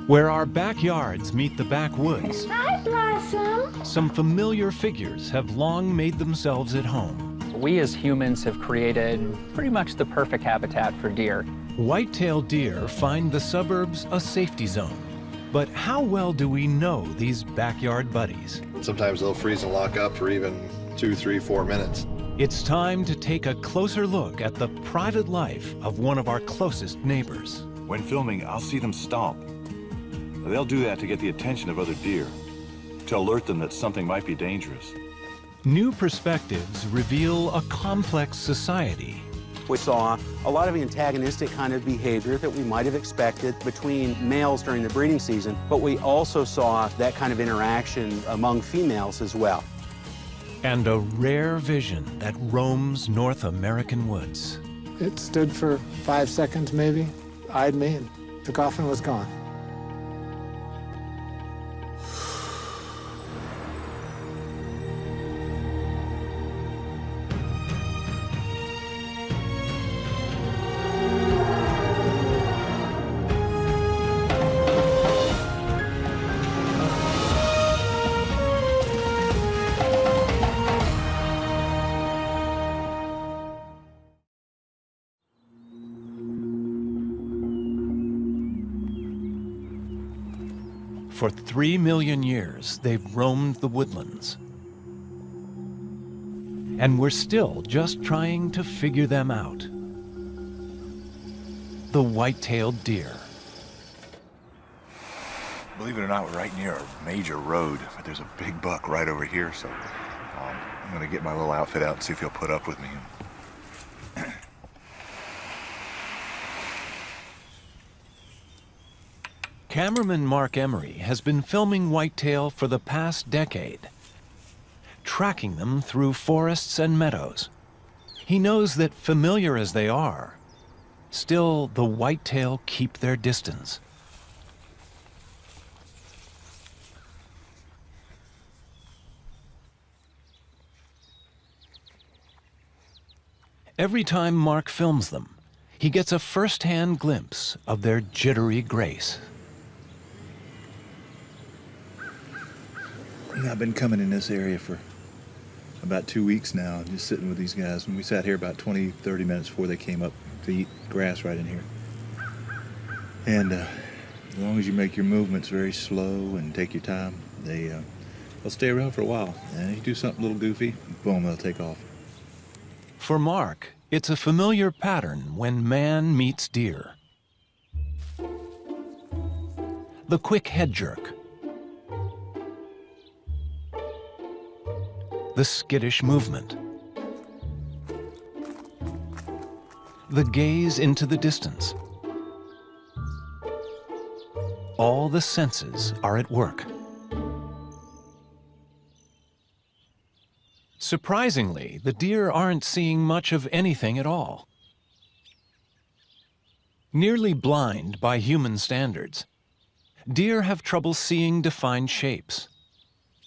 Where our backyards meet the backwoods, Hi, Blossom. some familiar figures have long made themselves at home. We as humans have created pretty much the perfect habitat for deer. White-tailed deer find the suburbs a safety zone. But how well do we know these backyard buddies? Sometimes they'll freeze and lock up for even 2, 3, 4 minutes. It's time to take a closer look at the private life of one of our closest neighbors. When filming, I'll see them stomp. They'll do that to get the attention of other deer, to alert them that something might be dangerous. New perspectives reveal a complex society. We saw a lot of antagonistic kind of behavior that we might have expected between males during the breeding season, but we also saw that kind of interaction among females as well. And a rare vision that roams North American woods. It stood for 5 seconds maybe, eyed me, and took off and was gone. For 3 million years, they've roamed the woodlands. And we're still just trying to figure them out. The white-tailed deer. Believe it or not, we're right near a major road, but there's a big buck right over here, so I'm gonna get my little outfit out and see if he'll put up with me. Cameraman Mark Emery has been filming whitetail for the past decade, tracking them through forests and meadows. He knows that familiar as they are, still the whitetail keep their distance. Every time Mark films them, he gets a first-hand glimpse of their jittery grace. I've been coming in this area for about 2 weeks now, just sitting with these guys. And we sat here about 20, 30 minutes before they came up to eat grass right in here. And as long as you make your movements very slow and take your time, they'll stay around for a while. And if you do something a little goofy, boom, they'll take off. For Mark, it's a familiar pattern when man meets deer. The quick head jerk. The skittish movement. The gaze into the distance. All the senses are at work. Surprisingly, the deer aren't seeing much of anything at all. Nearly blind by human standards, deer have trouble seeing defined shapes.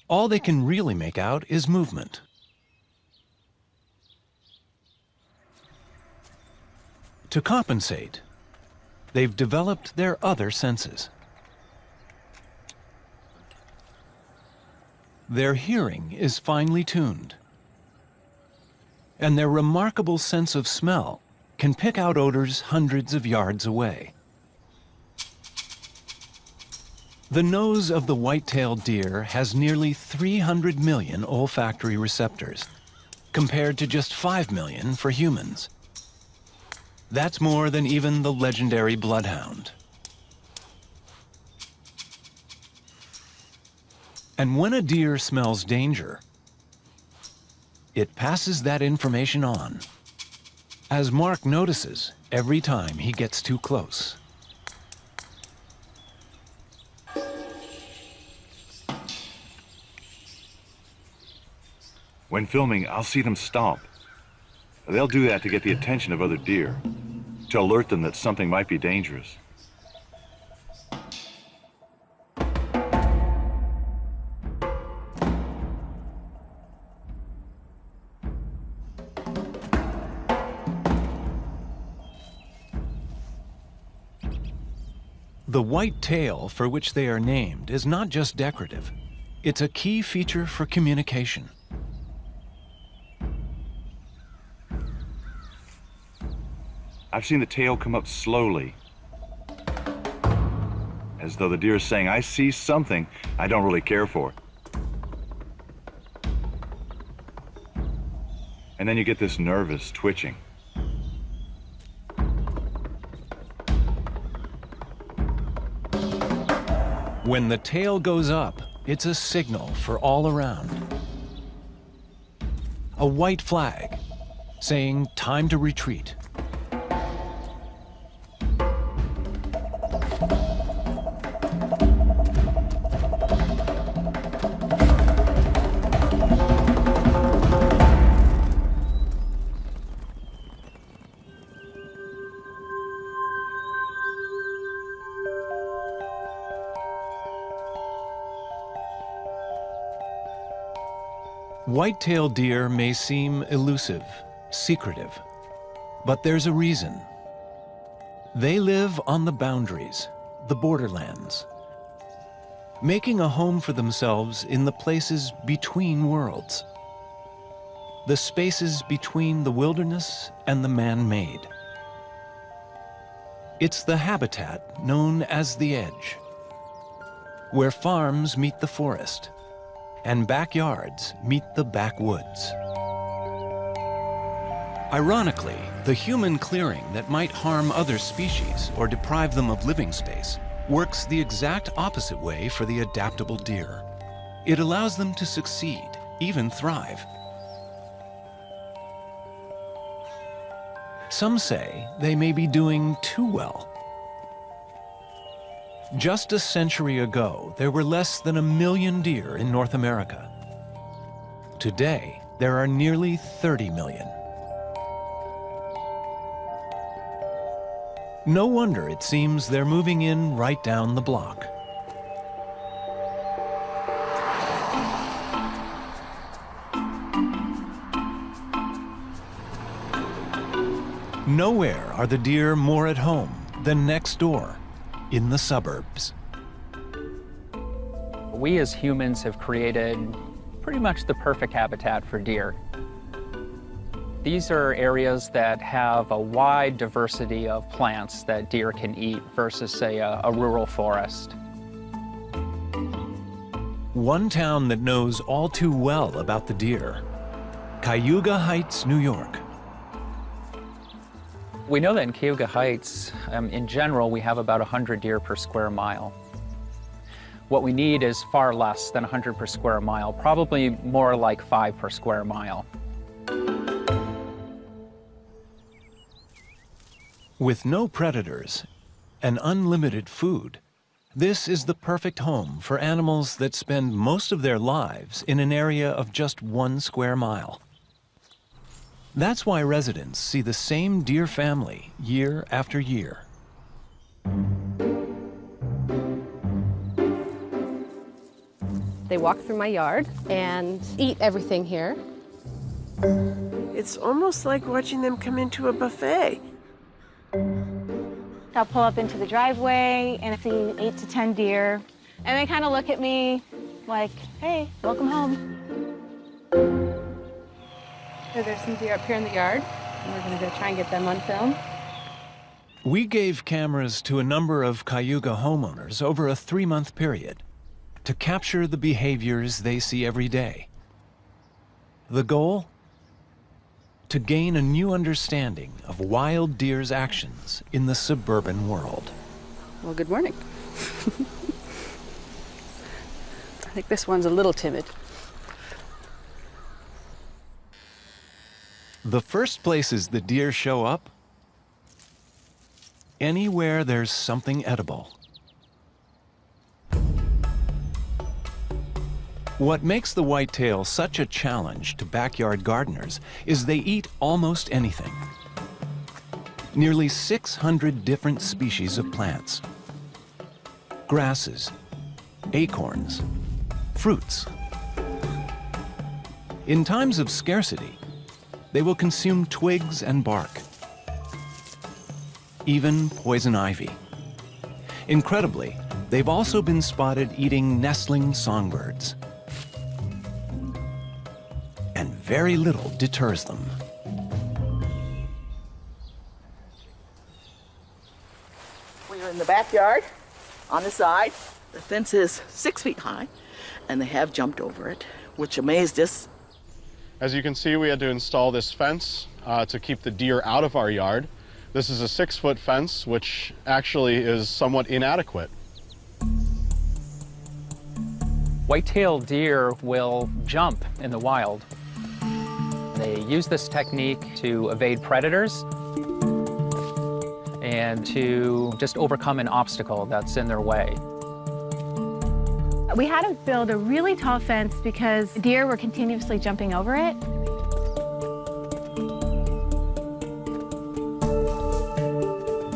All they can really make out is movement. To compensate, they've developed their other senses. Their hearing is finely tuned, and their remarkable sense of smell can pick out odors hundreds of yards away. The nose of the white-tailed deer has nearly 300 million olfactory receptors, compared to just 5 million for humans. That's more than even the legendary bloodhound. And when a deer smells danger, it passes that information on, as Mark notices every time he gets too close. When filming, I'll see them stomp. They'll do that to get the attention of other deer, to alert them that something might be dangerous. The white tail for which they are named is not just decorative. It's a key feature for communication. I've seen the tail come up slowly, as though the deer is saying, I see something I don't really care for. And then you get this nervous twitching. When the tail goes up, it's a signal for all around. A white flag saying time to retreat. White-tailed deer may seem elusive, secretive, but there's a reason. They live on the boundaries, the borderlands, making a home for themselves in the places between worlds, the spaces between the wilderness and the man-made. It's the habitat known as the edge, where farms meet the forest, and backyards meet the backwoods. Ironically, the human clearing that might harm other species or deprive them of living space works the exact opposite way for the adaptable deer. It allows them to succeed, even thrive. Some say they may be doing too well. Just a century ago, there were less than 1 million deer in North America. Today, there are nearly 30 million. No wonder it seems they're moving in right down the block. Nowhere are the deer more at home than next door, in the suburbs. We as humans have created pretty much the perfect habitat for deer. These are areas that have a wide diversity of plants that deer can eat versus, say, a rural forest. One town that knows all too well about the deer, Cayuga Heights, New York. We know that in Cayuga Heights, in general, we have about 100 deer per square mile. What we need is far less than 100 per square mile, probably more like 5 per square mile. With no predators and unlimited food, this is the perfect home for animals that spend most of their lives in an area of just 1 square mile. That's why residents see the same deer family year after year. They walk through my yard and eat everything here. It's almost like watching them come into a buffet. I'll pull up into the driveway and see 8 to 10 deer, and they kind of look at me like, hey, welcome home. So there's some deer up here in the yard, and we're gonna go try and get them on film. We gave cameras to a number of Cayuga homeowners over a 3-month period to capture the behaviors they see every day. The goal? To gain a new understanding of wild deer's actions in the suburban world. Well, good morning. I think this one's a little timid. The first places the deer show up? Anywhere there's something edible. What makes the whitetail such a challenge to backyard gardeners is they eat almost anything. Nearly 600 different species of plants. Grasses, acorns, fruits. In times of scarcity, they will consume twigs and bark, even poison ivy. Incredibly, they've also been spotted eating nestling songbirds. And very little deters them. We are in the backyard on the side. The fence is 6 feet high, and they have jumped over it, which amazed us. As you can see, we had to install this fence to keep the deer out of our yard. This is a 6-foot fence, which actually is somewhat inadequate. White-tailed deer will jump in the wild. They use this technique to evade predators and to just overcome an obstacle that's in their way. We had to build a really tall fence because deer were continuously jumping over it.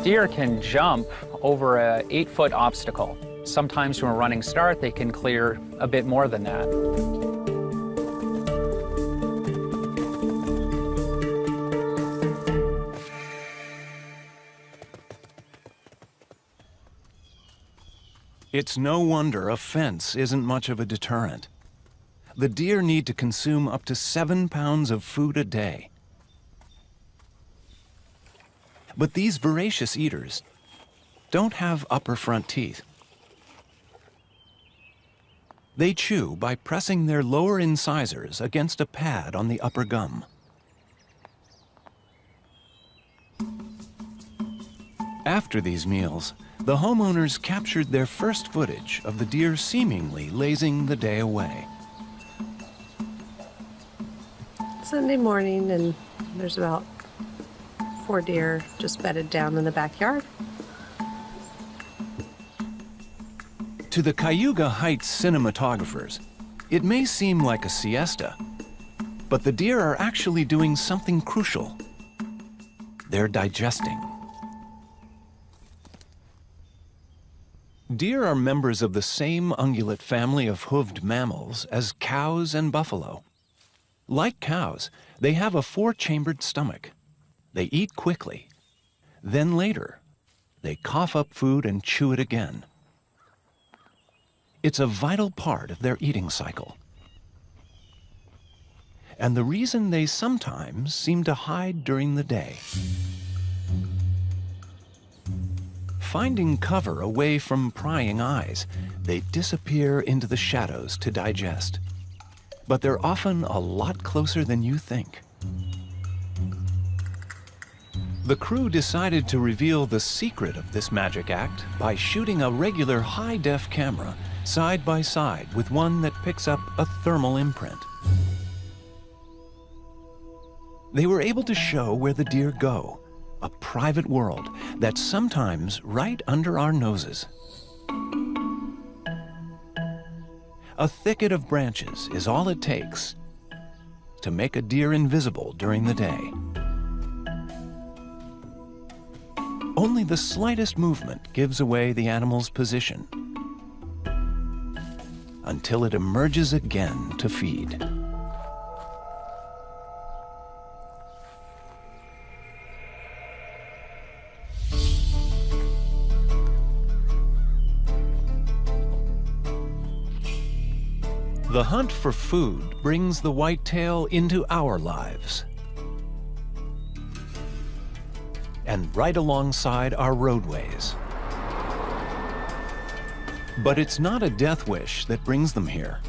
Deer can jump over an 8-foot obstacle. Sometimes from a running start, they can clear a bit more than that. It's no wonder a fence isn't much of a deterrent. The deer need to consume up to 7 pounds of food a day. But these voracious eaters don't have upper front teeth. They chew by pressing their lower incisors against a pad on the upper gum. After these meals, the homeowners captured their first footage of the deer seemingly lazing the day away. Sunday morning, and there's about 4 deer just bedded down in the backyard. To the Cayuga Heights cinematographers, it may seem like a siesta, but the deer are actually doing something crucial. They're digesting. Deer are members of the same ungulate family of hoofed mammals as cows and buffalo. Like cows, they have a 4-chambered stomach. They eat quickly. Then later, they cough up food and chew it again. It's a vital part of their eating cycle. And the reason they sometimes seem to hide during the day. Finding cover away from prying eyes, they disappear into the shadows to digest. But they're often a lot closer than you think. The crew decided to reveal the secret of this magic act by shooting a regular high-def camera side by side with one that picks up a thermal imprint. They were able to show where the deer go, a private world that's sometimes right under our noses. A thicket of branches is all it takes to make a deer invisible during the day. Only the slightest movement gives away the animal's position until it emerges again to feed. The hunt for food brings the whitetail into our lives. And right alongside our roadways. But it's not a death wish that brings them here.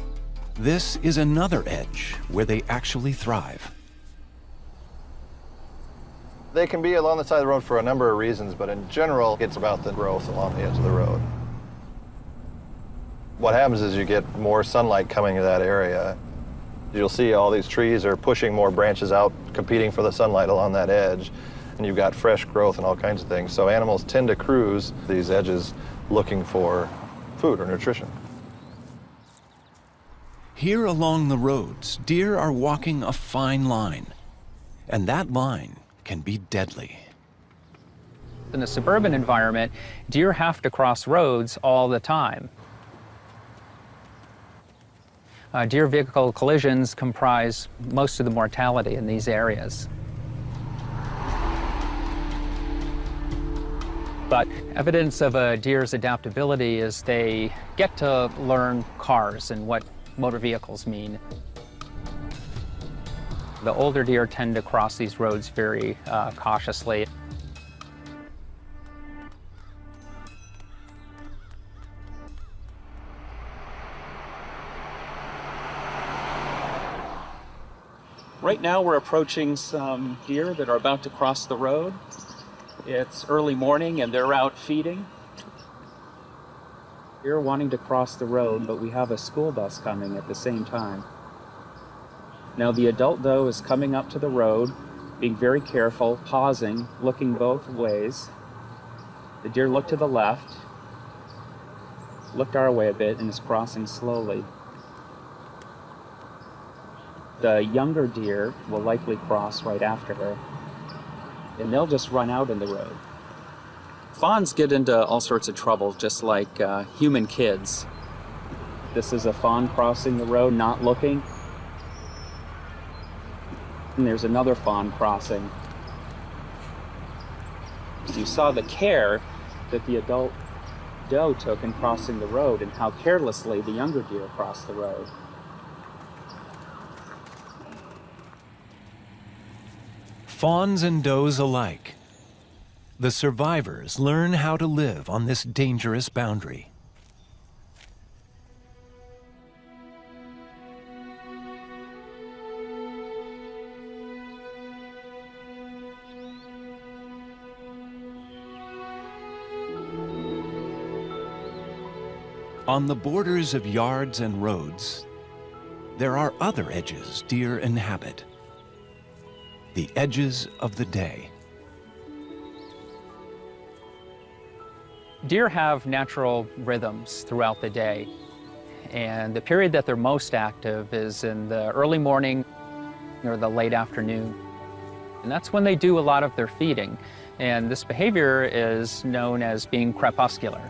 This is another edge where they actually thrive. They can be along the side of the road for a number of reasons, but in general, it's about the growth along the edge of the road. What happens is you get more sunlight coming to that area. You'll see all these trees are pushing more branches out, competing for the sunlight along that edge, and you've got fresh growth and all kinds of things. So animals tend to cruise these edges looking for food or nutrition. Here along the roads, deer are walking a fine line, and that line can be deadly. In a suburban environment, deer have to cross roads all the time. Deer vehicle collisions comprise most of the mortality in these areas. But evidence of a deer's adaptability is they get to learn cars and what motor vehicles mean. The older deer tend to cross these roads very cautiously. Right now we're approaching some deer that are about to cross the road. It's early morning and they're out feeding. Deer wanting to cross the road, but we have a school bus coming at the same time. Now the adult doe is coming up to the road, being very careful, pausing, looking both ways. The deer looked to the left, looked our way a bit, and is crossing slowly. The younger deer will likely cross right after her, and they'll just run out in the road. Fawns get into all sorts of trouble, just like human kids. This is a fawn crossing the road, not looking. And there's another fawn crossing. So you saw the care that the adult doe took in crossing the road and how carelessly the younger deer crossed the road. Fawns and does alike. The survivors learn how to live on this dangerous boundary. On the borders of yards and roads, there are other edges deer inhabit. The edges of the day. Deer have natural rhythms throughout the day, and the period that they're most active is in the early morning or the late afternoon. And that's when they do a lot of their feeding, and this behavior is known as being crepuscular.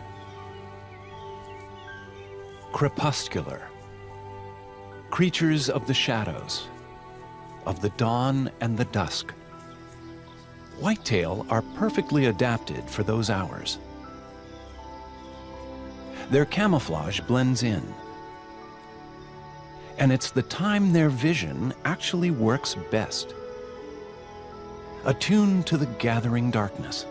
Crepuscular. Creatures of the shadows, of the dawn and the dusk. Whitetail are perfectly adapted for those hours. Their camouflage blends in, and it's the time their vision actually works best. Attuned to the gathering darkness.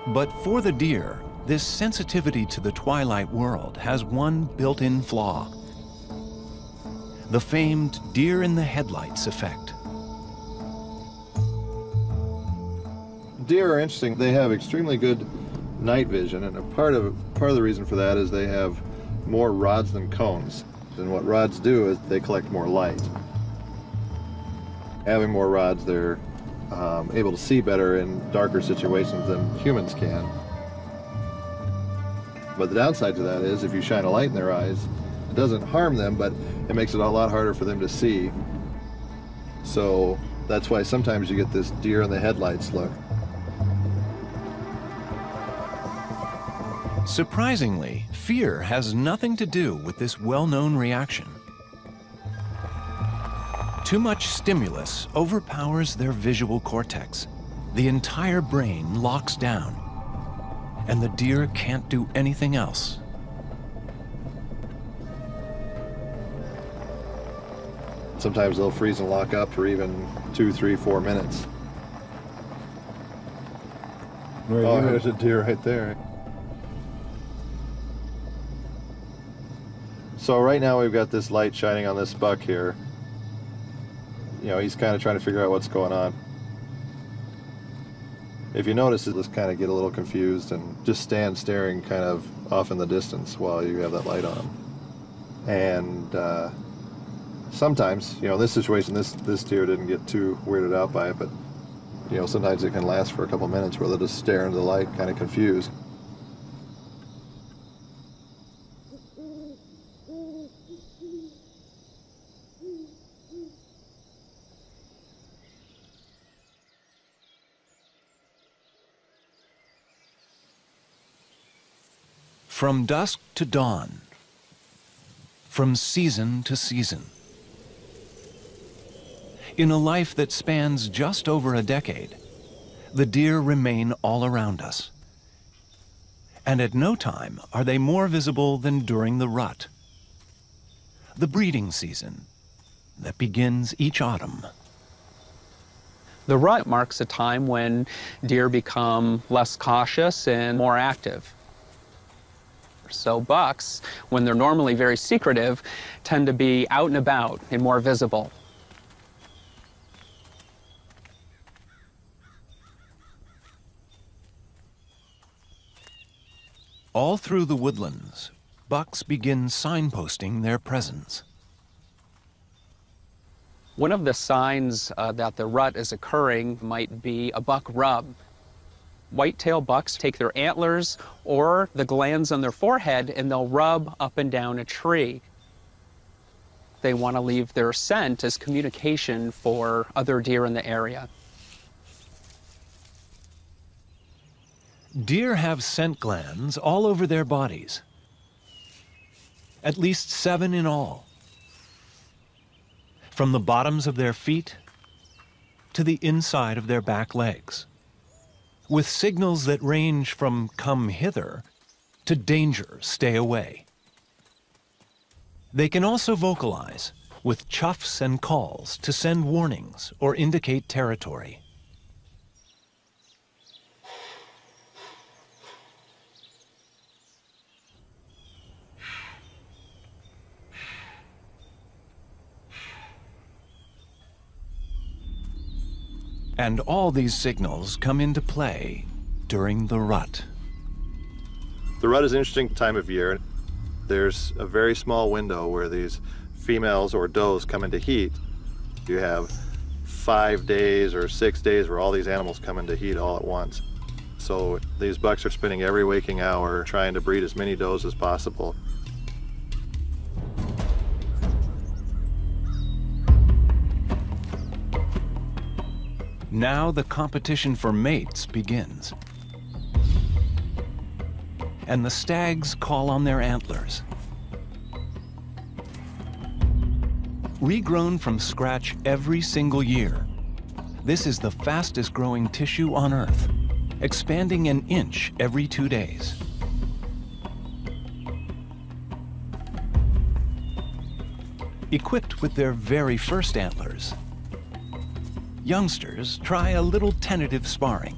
But for the deer, this sensitivity to the twilight world has one built-in flaw. The famed deer in the headlights effect. Deer are interesting. They have extremely good night vision, and a part of the reason for that is they have more rods than cones. And what rods do is they collect more light. Having more rods, they're able to see better in darker situations than humans can. But the downside to that is if you shine a light in their eyes, it doesn't harm them, but it makes it a lot harder for them to see. So that's why sometimes you get this deer in the headlights look. Surprisingly, fear has nothing to do with this well-known reaction. Too much stimulus overpowers their visual cortex. The entire brain locks down, and the deer can't do anything else. Sometimes they'll freeze and lock up for even 2, 3, 4 minutes. Oh, there's a deer right there. So right now we've got this light shining on this buck here. You know, he's kind of trying to figure out what's going on. If you notice, he'll just kind of get a little confused and just stand staring kind of off in the distance while you have that light on him. And sometimes, you know, in this situation, this deer didn't get too weirded out by it, but, you know, sometimes it can last for a couple minutes where they'll just stare into the light, kind of confused. From dusk to dawn, from season to season. In a life that spans just over a decade, the deer remain all around us. And at no time are they more visible than during the rut, the breeding season that begins each autumn. The rut marks a time when deer become less cautious and more active. So bucks, when they're normally very secretive, tend to be out and about and more visible. All through the woodlands, bucks begin signposting their presence. One of the signs that the rut is occurring might be a buck rub. Whitetail bucks take their antlers or the glands on their forehead and they'll rub up and down a tree. They want to leave their scent as communication for other deer in the area. Deer have scent glands all over their bodies, at least 7 in all. From the bottoms of their feet to the inside of their back legs, with signals that range from "come hither" to "danger, stay away." They can also vocalize with chuffs and calls to send warnings or indicate territory. And all these signals come into play during the rut. The rut is an interesting time of year. There's a very small window where these females or does come into heat. You have 5 days or 6 days where all these animals come into heat all at once. So these bucks are spending every waking hour trying to breed as many does as possible. Now the competition for mates begins. And the stags call on their antlers. Regrown from scratch every single year, this is the fastest growing tissue on Earth, expanding an inch every 2 days. Equipped with their very first antlers, youngsters try a little tentative sparring.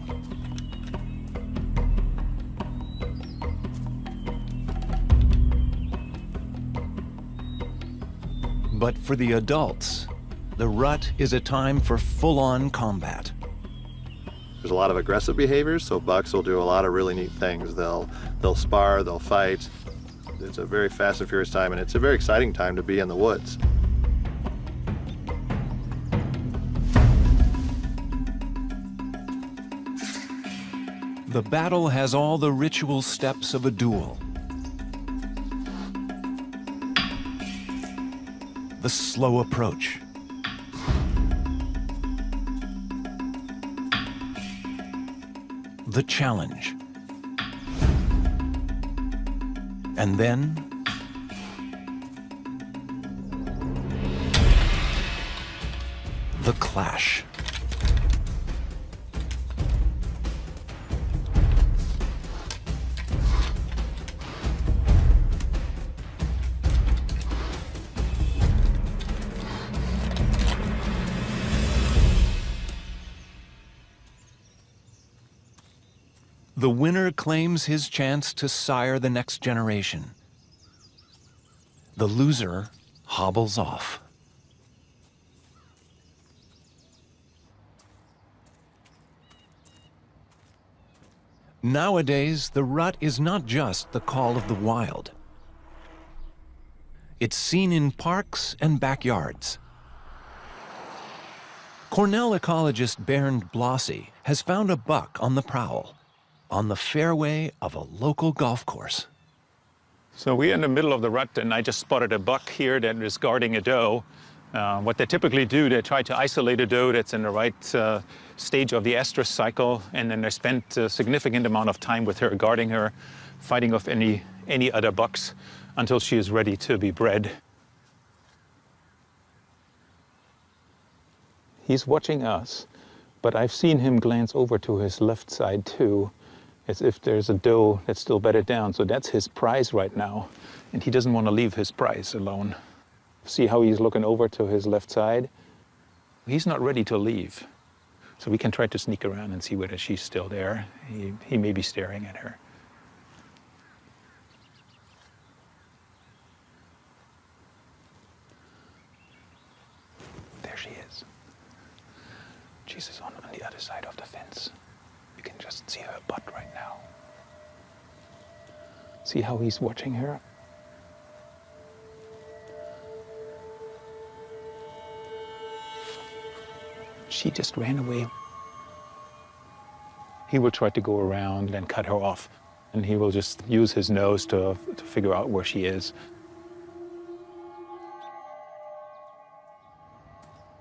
But for the adults, the rut is a time for full-on combat. There's a lot of aggressive behaviors, so bucks will do a lot of really neat things. They'll spar, they'll fight. It's a very fast and furious time, and it's a very exciting time to be in the woods. The battle has all the ritual steps of a duel. The slow approach. The challenge. And then the clash. The winner claims his chance to sire the next generation. The loser hobbles off. Nowadays, the rut is not just the call of the wild. It's seen in parks and backyards. Cornell ecologist Bernd Blossy has found a buck on the prowl, on the fairway of a local golf course. So we're in the middle of the rut, and I just spotted a buck here that is guarding a doe. What they typically do, they try to isolate a doe that's in the right stage of the estrus cycle, and then they spend a significant amount of time with her, guarding her, fighting off any any other bucks until she is ready to be bred. He's watching us, but I've seen him glance over to his left side too, as if there's a doe that's still bedded down. So that's his prize right now, and he doesn't want to leave his prize alone. See how he's looking over to his left side? He's not ready to leave. So we can try to sneak around and see whether she's still there. He may be staring at her. There she is. Jesus on the other side of the fence. You can just see her butt right now. See how he's watching her? She just ran away. He will try to go around and cut her off, and he will just use his nose to figure out where she is.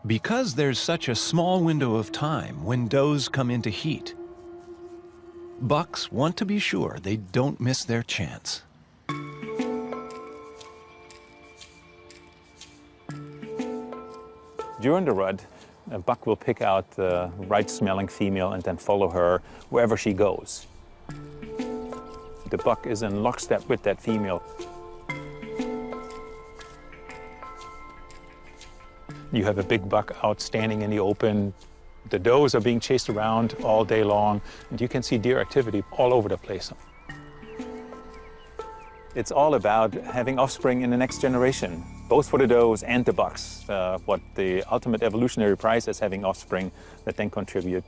Because there's such a small window of time when does come into heat, bucks want to be sure they don't miss their chance. During the rut, a buck will pick out the right-smelling female and then follow her wherever she goes. The buck is in lockstep with that female. You have a big buck out standing in the open. The does are being chased around all day long, and you can see deer activity all over the place. It's all about having offspring in the next generation, both for the does and the bucks. What the ultimate evolutionary prize is having offspring that then contribute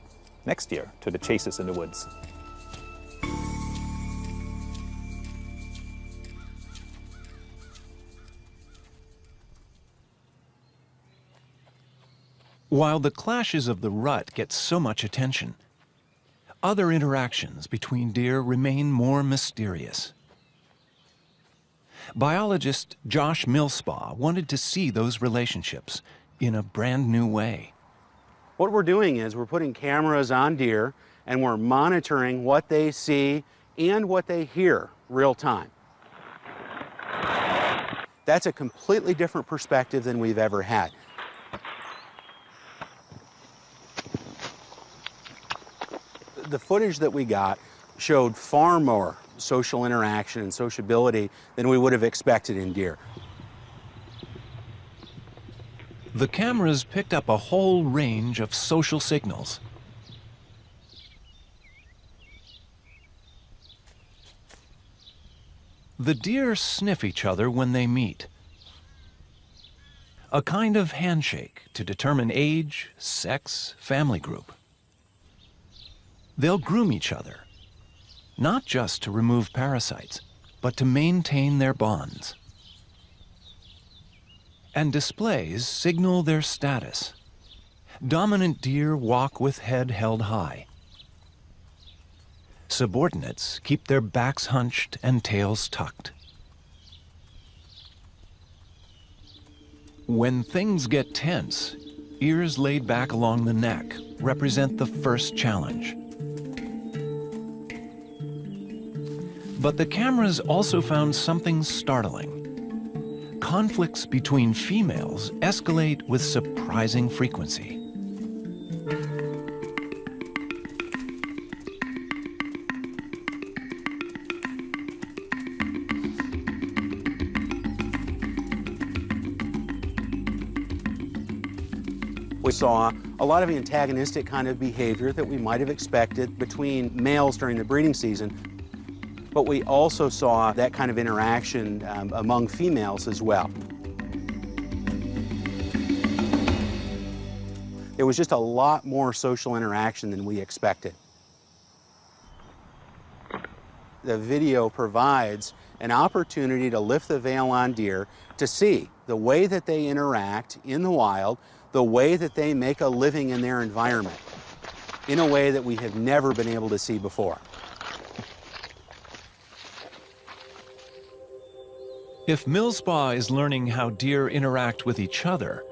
next year to the chases in the woods. While the clashes of the rut get so much attention, other interactions between deer remain more mysterious. Biologist Josh Millspaugh wanted to see those relationships in a brand new way. What we're doing is we're putting cameras on deer and we're monitoring what they see and what they hear real time. That's a completely different perspective than we've ever had. The footage that we got showed far more social interaction and sociability than we would have expected in deer. The cameras picked up a whole range of social signals. The deer sniff each other when they meet. A kind of handshake to determine age, sex, family group. They'll groom each other, not just to remove parasites, but to maintain their bonds. And displays signal their status. Dominant deer walk with head held high. Subordinates keep their backs hunched and tails tucked. When things get tense, ears laid back along the neck represent the first challenge. But the cameras also found something startling. Conflicts between females escalate with surprising frequency. We saw a lot of antagonistic kind of behavior that we might have expected between males during the breeding season. But we also saw that kind of interaction among females as well. There was just a lot more social interaction than we expected. The video provides an opportunity to lift the veil on deer to see the way that they interact in the wild, the way that they make a living in their environment, in a way that we have never been able to see before. If Millspaugh is learning how deer interact with each other,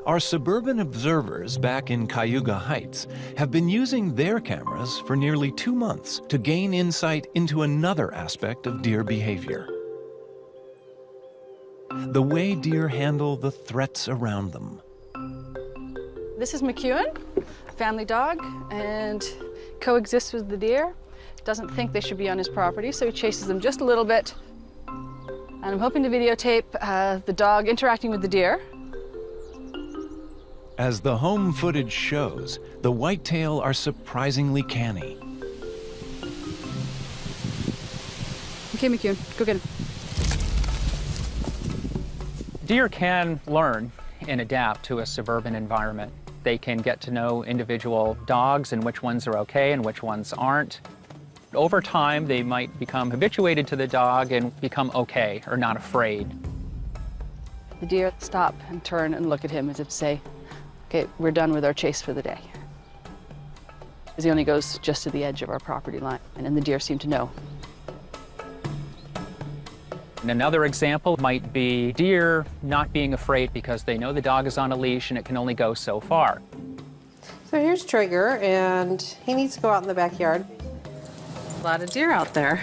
Our suburban observers back in Cayuga Heights have been using their cameras for nearly 2 months to gain insight into another aspect of deer behavior: the way deer handle the threats around them. This is McEwen, a family dog, and coexists with the deer. Doesn't think they should be on his property, so he chases them just a little bit. And I'm hoping to videotape the dog interacting with the deer. As the home footage shows, the whitetail are surprisingly canny. Okay, McEwen, go get him. Deer can learn and adapt to a suburban environment. They can get to know individual dogs and which ones are okay and which ones aren't. Over time, they might become habituated to the dog and become okay or not afraid. The deer stop and turn and look at him as if to say, okay, we're done with our chase for the day. Because he only goes just to the edge of our property line, and the deer seem to know. And another example might be deer not being afraid because they know the dog is on a leash and it can only go so far. So here's Trigger, and he needs to go out in the backyard. A lot of deer out there.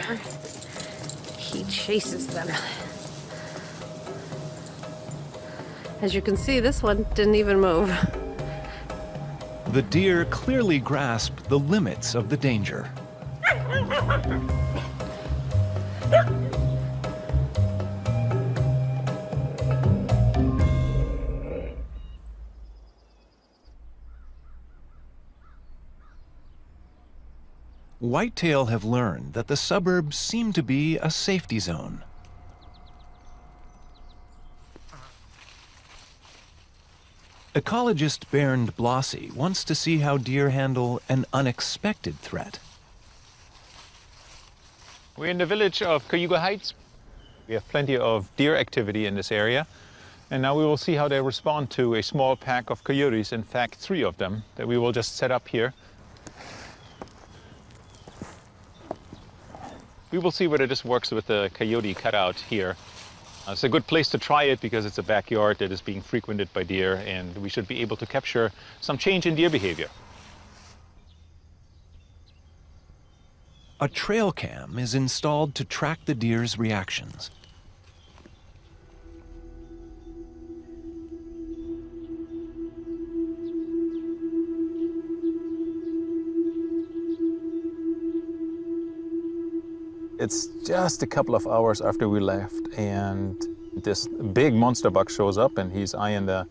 He chases them. As you can see, this one didn't even move. The deer clearly grasp the limits of the danger. Whitetail have learned that the suburbs seem to be a safety zone. Ecologist Bernd Blossy wants to see how deer handle an unexpected threat. We're in the village of Cayuga Heights. We have plenty of deer activity in this area. And now we will see how they respond to a small pack of coyotes, in fact 3 of them, that we will just set up here. We will see whether this works with the coyote cutout here. It's a good place to try it because it's a backyard that is being frequented by deer, and we should be able to capture some change in deer behavior. A trail cam is installed to track the deer's reactions. It's just a couple of hours after we left, and this big monster buck shows up, and he's eyeing the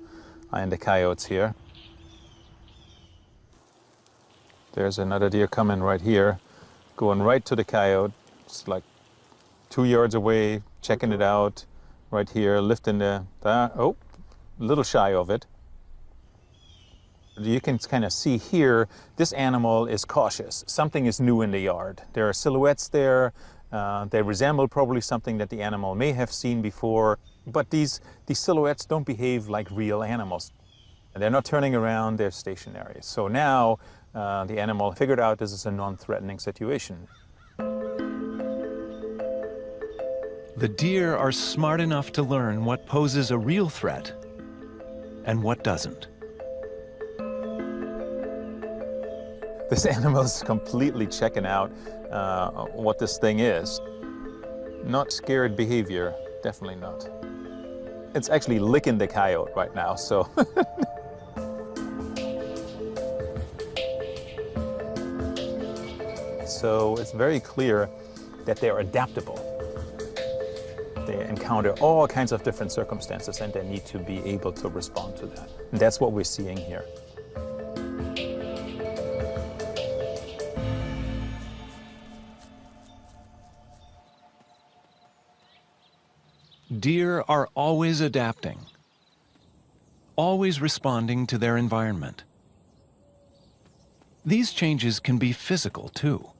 coyotes here. There's another deer coming right here, going right to the coyote. It's like 2 yards away, checking it out, right here, lifting oh, a little shy of it. You can kind of see here, this animal is cautious. Something is new in the yard. There are silhouettes there. They resemble probably something that the animal may have seen before, but these silhouettes don't behave like real animals. They're not turning around, they're stationary. So now the animal figured out this is a non-threatening situation. The deer are smart enough to learn what poses a real threat and what doesn't. This animal is completely checking out what this thing is. Not scared behavior, definitely not. It's actually licking the coyote right now, so. So it's very clear that they're adaptable. They encounter all kinds of different circumstances and they need to be able to respond to that. And that's what we're seeing here. Deer are always adapting, always responding to their environment. These changes can be physical too.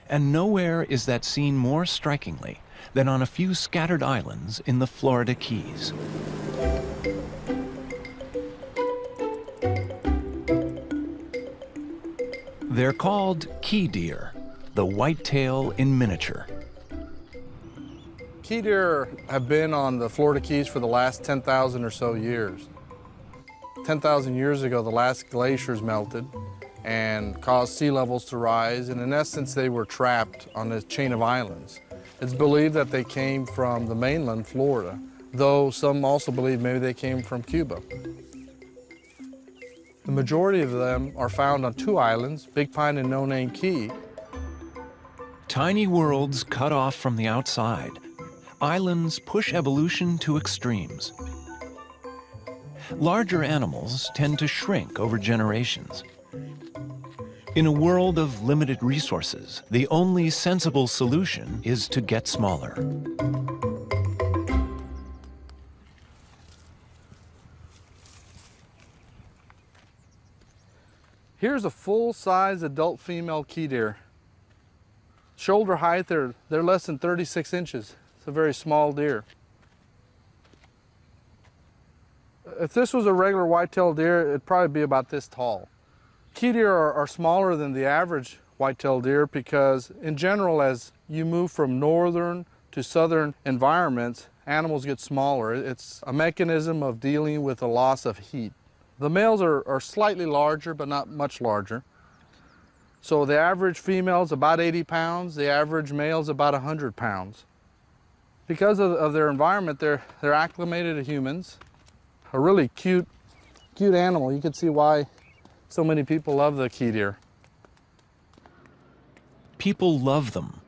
And nowhere is that seen more strikingly than on a few scattered islands in the Florida Keys. They're called key deer, the whitetail in miniature. Key deer have been on the Florida Keys for the last 10,000 or so years. 10,000 years ago, the last glaciers melted and caused sea levels to rise, and in essence, they were trapped on this chain of islands. It's believed that they came from the mainland, Florida, though some also believe maybe they came from Cuba. The majority of them are found on two islands, Big Pine and No Name Key. Tiny worlds cut off from the outside, islands push evolution to extremes. Larger animals tend to shrink over generations. In a world of limited resources, the only sensible solution is to get smaller. Here's a full-size adult female key deer. Shoulder height, they're less than 36 inches. It's a very small deer. If this was a regular white-tailed deer, it'd probably be about this tall. Key deer are smaller than the average white-tailed deer because, in general, as you move from northern to southern environments, animals get smaller. It's a mechanism of dealing with the loss of heat. The males are slightly larger, but not much larger. So the average female's about 80 pounds, the average male's about 100 pounds. Because of their environment, they're acclimated to humans. A really cute animal. You can see why so many people love the key deer. People love them,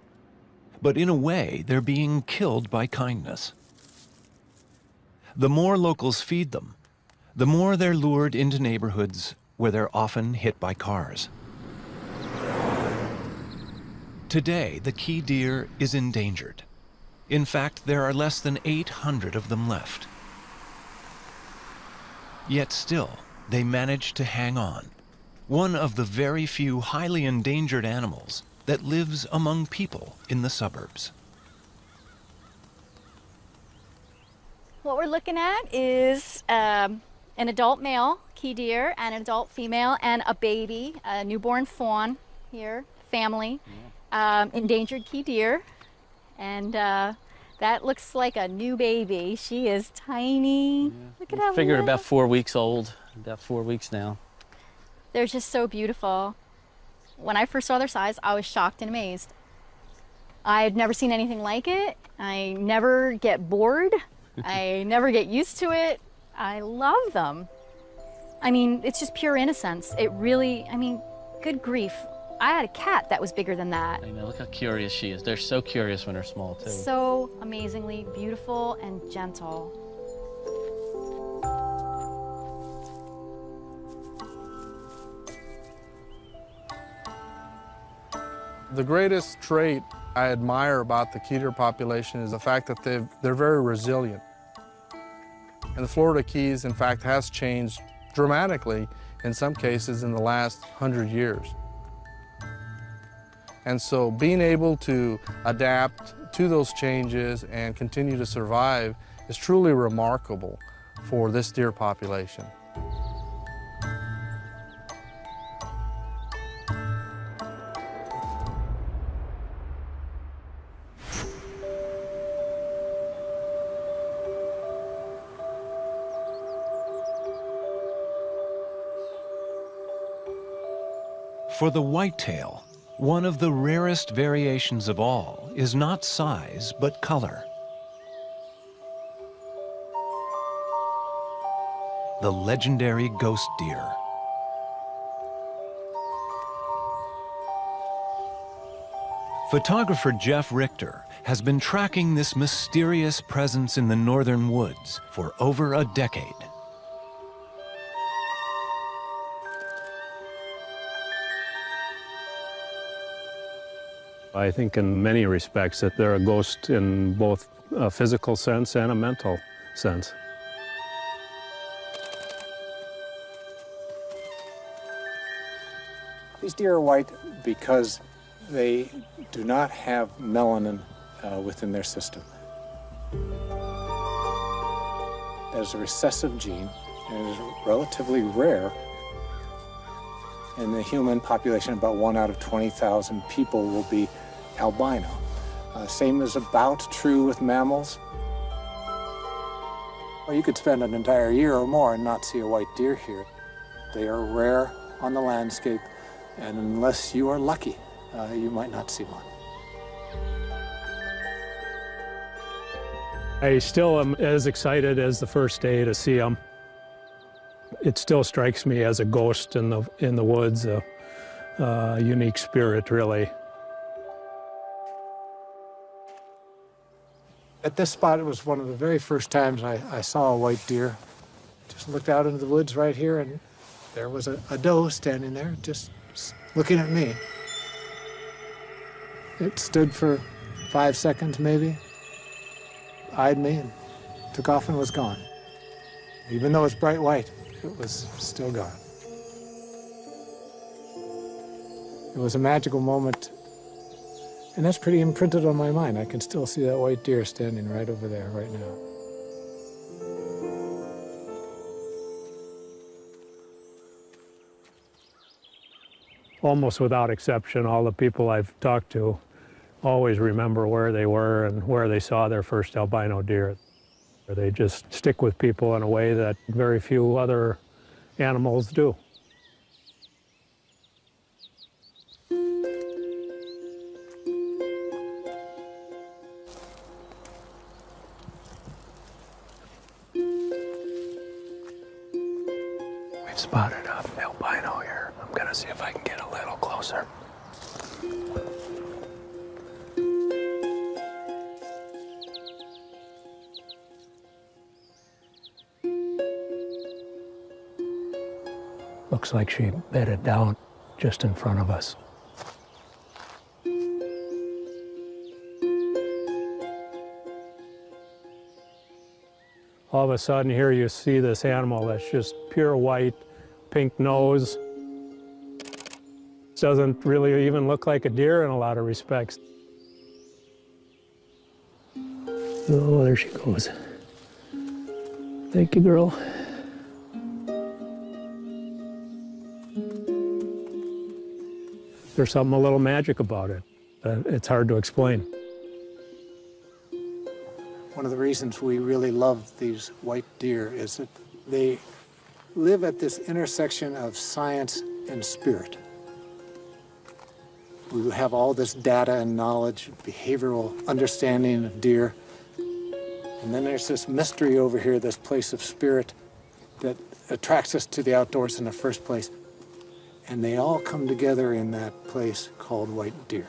but in a way, they're being killed by kindness. The more locals feed them, the more they're lured into neighborhoods where they're often hit by cars. Today, the key deer is endangered. In fact, there are less than 800 of them left. Yet still, they manage to hang on. One of the very few highly endangered animals that lives among people in the suburbs. What we're looking at is an adult male key deer and an adult female and a baby, a newborn fawn here, family, endangered key deer. And that looks like a new baby. She is tiny. Look at how Figured little. about 4 weeks old, about 4 weeks now. They're just so beautiful. When I first saw their size, I was shocked and amazed. I've never seen anything like it. I never get bored. I never get used to it. I love them. I mean, it's just pure innocence. It really, I mean, good grief. I had a cat that was bigger than that. I know, look how curious she is. They're so curious when they're small, too. So amazingly beautiful and gentle. The greatest trait I admire about the key deer population is the fact that they're very resilient. And the Florida Keys, in fact, has changed dramatically in some cases in the last 100 years. And so being able to adapt to those changes and continue to survive is truly remarkable for this deer population. For the whitetail, one of the rarest variations of all is not size, but color. The legendary ghost deer. Photographer Jeff Richter has been tracking this mysterious presence in the northern woods for over a decade. I think in many respects that they're a ghost in both a physical sense and a mental sense. These deer are white because they do not have melanin within their system. That is a recessive gene and it is relatively rare. In the human population, about 1 out of 20,000 people will be albino. Same is about true with mammals. Well, you could spend an entire year or more and not see a white deer here. They are rare on the landscape, and unless you are lucky, you might not see one. I still am as excited as the first day to see them. It still strikes me as a ghost in the woods, a unique spirit, really. At this spot, it was one of the very first times I saw a white deer. Just looked out into the woods right here, and there was a doe standing there, just looking at me. It stood for 5 seconds, maybe, eyed me, and took off and was gone. Even though it's bright white, it was still gone. It was a magical moment. And that's pretty imprinted on my mind. I can still see that white deer standing right over there right now. Almost without exception, all the people I've talked to always remember where they were and where they saw their first albino deer. They just stick with people in a way that very few other animals do. Spotted an albino here. I'm gonna see if I can get a little closer. Looks like she bedded down just in front of us. All of a sudden here you see this animal that's just pure white, pink nose. Doesn't really even look like a deer in a lot of respects. Oh, there she goes. Thank you, girl. There's something a little magic about it. It's hard to explain. One of the reasons we really love these white deer is that they live at this intersection of science and spirit. We have all this data and knowledge, behavioral understanding of deer. And then there's this mystery over here, this place of spirit that attracts us to the outdoors in the first place. And they all come together in that place called white deer.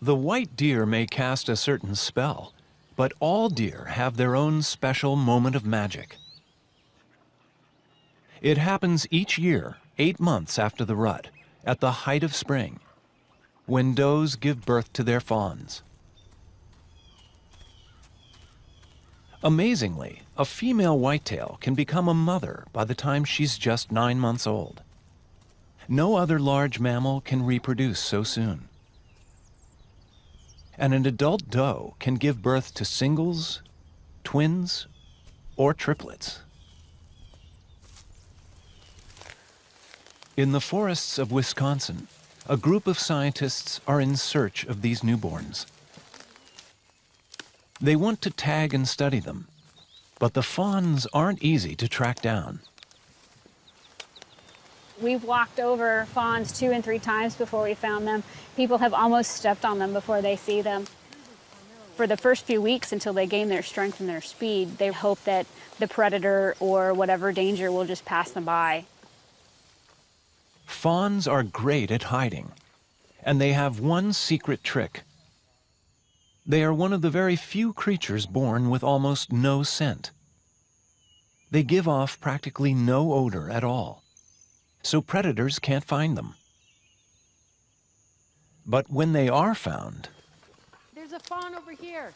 The white deer may cast a certain spell, but all deer have their own special moment of magic. It happens each year, 8 months after the rut, at the height of spring, when does give birth to their fawns. Amazingly, a female whitetail can become a mother by the time she's just 9 months old. No other large mammal can reproduce so soon. And an adult doe can give birth to singles, twins, or triplets. In the forests of Wisconsin, a group of scientists are in search of these newborns. They want to tag and study them, but the fawns aren't easy to track down. We've walked over fawns 2 and 3 times before we found them. People have almost stepped on them before they see them. For the first few weeks until they gain their strength and their speed, they hope that the predator or whatever danger will just pass them by. Fawns are great at hiding, and they have one secret trick. They are one of the very few creatures born with almost no scent. They give off practically no odor at all, so predators can't find them. But when they are found... There's a fawn over here.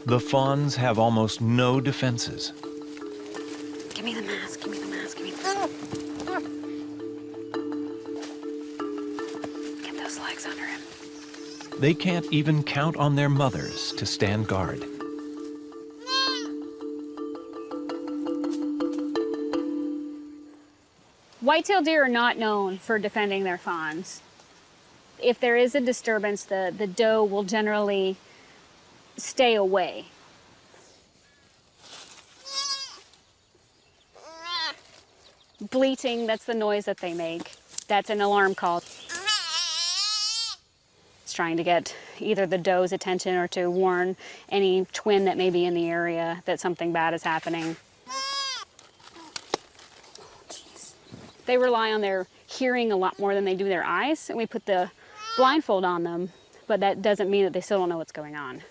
The fawns have almost no defenses. Give me the mask, give me the mask, give me the mask. Get those legs under him. They can't even count on their mothers to stand guard. White-tailed deer are not known for defending their fawns. If there is a disturbance, the doe will generally stay away. Bleating, that's the noise that they make. That's an alarm call. It's trying to get either the doe's attention or to warn any twin that may be in the area that something bad is happening. They rely on their hearing a lot more than they do their eyes, and we put the blindfold on them, but that doesn't mean that they still don't know what's going on.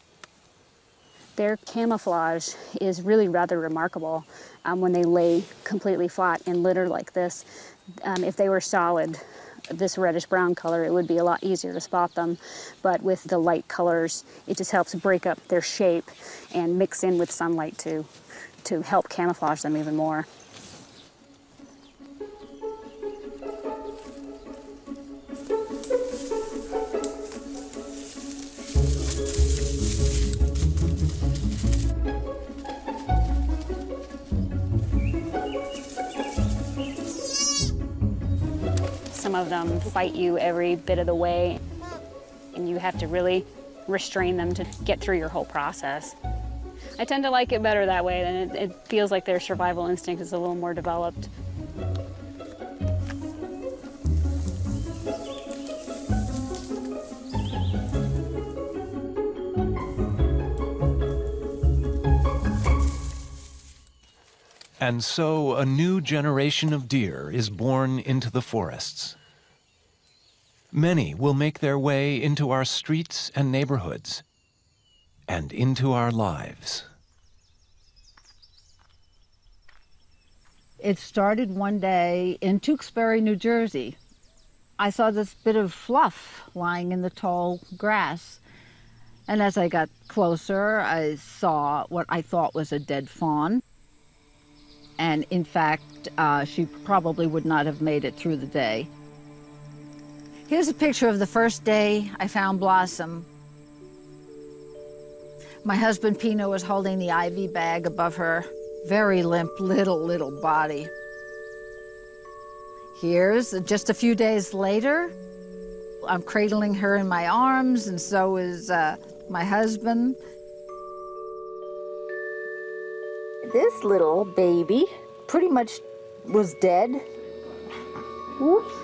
Their camouflage is really rather remarkable when they lay completely flat in litter like this. If they were solid, this reddish-brown color, it would be a lot easier to spot them. But with the light colors, it just helps break up their shape and mix in with sunlight to help camouflage them even more. Some of them fight you every bit of the way, and you have to really restrain them to get through your whole process. I tend to like it better that way, and it feels like their survival instinct is a little more developed. And so a new generation of deer is born into the forests. Many will make their way into our streets and neighborhoods, and into our lives. It started one day in Tewksbury, New Jersey. I saw this bit of fluff lying in the tall grass. And as I got closer, I saw what I thought was a dead fawn. And in fact, she probably would not have made it through the day. Here's a picture of the first day I found Blossom. My husband Pino was holding the IV bag above her very limp little body. Here's just a few days later. I'm cradling her in my arms, and so is my husband. This little baby pretty much was dead. Whoops.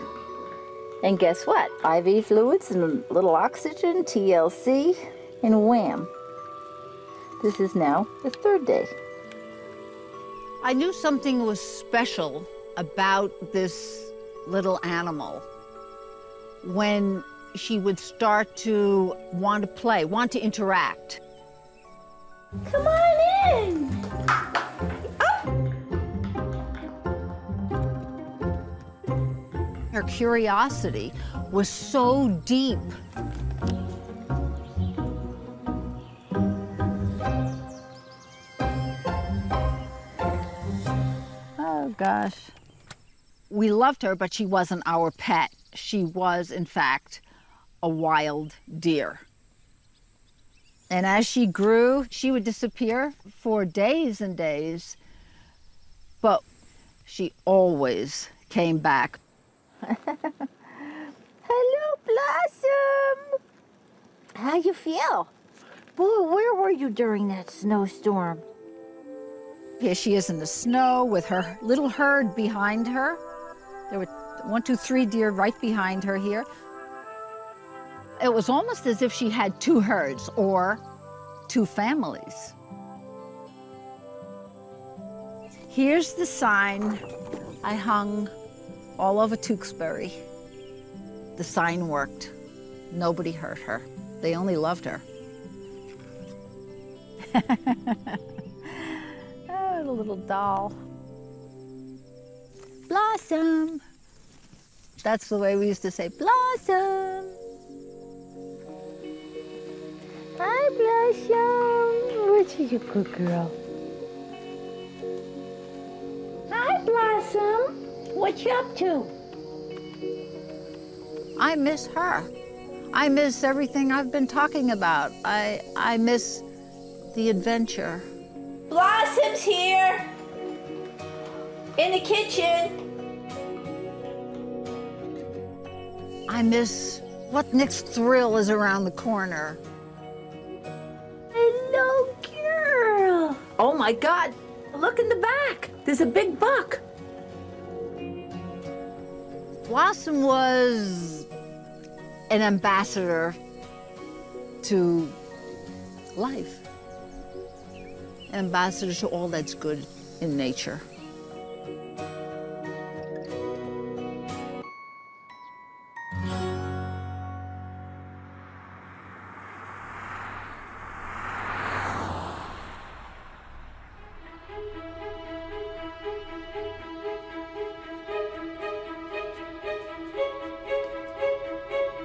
And guess what? IV fluids and a little oxygen, TLC, and wham. This is now the third day. I knew something was special about this little animal when she would start to want to play, want to interact. Come on in. Her curiosity was so deep. Oh, gosh. We loved her, but she wasn't our pet. She was, in fact, a wild deer. And as she grew, she would disappear for days and days, but she always came back. Hello, Blossom. How you feel? Boy, where were you during that snowstorm? Here she is in the snow with her little herd behind her. There were 1, 2, 3 deer right behind her here. It was almost as if she had 2 herds or 2 families. Here's the sign I hung all over Tewksbury. The sign worked. Nobody hurt her. They only loved her. Oh, the little doll. Blossom. That's the way we used to say, Blossom. Hi, Blossom. What are you, good girl? Hi, Blossom. What you up to? I miss her. I miss everything I've been talking about. I miss the adventure. Blossom's here in the kitchen. I miss what next thrill is around the corner. Hello, girl. Oh my God, look in the back. There's a big buck. Blossom was an ambassador to life, an ambassador to all that's good in nature.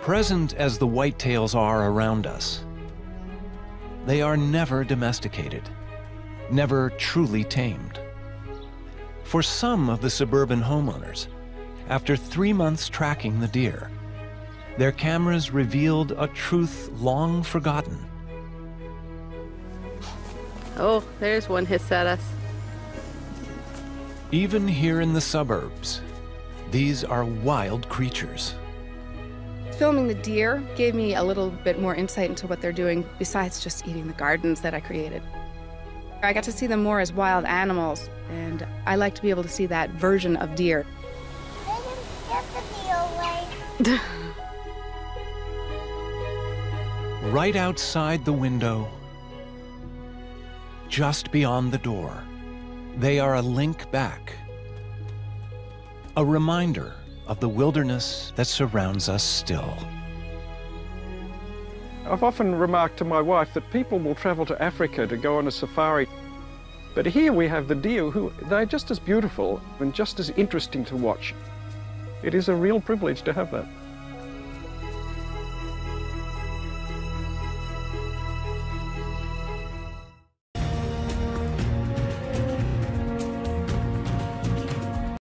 Present as the whitetails are around us, they are never domesticated, never truly tamed. For some of the suburban homeowners, after 3 months tracking the deer, their cameras revealed a truth long forgotten. Oh, there's one hiss at us. Even here in the suburbs, these are wild creatures. Filming the deer gave me a little bit more insight into what they're doing besides just eating the gardens that I created. I got to see them more as wild animals, and I like to be able to see that version of deer. Right outside the window, just beyond the door, they are a link back, a reminder of the wilderness that surrounds us still. I've often remarked to my wife that people will travel to Africa to go on a safari, but here we have the deer who, they're just as beautiful and just as interesting to watch. It is a real privilege to have that.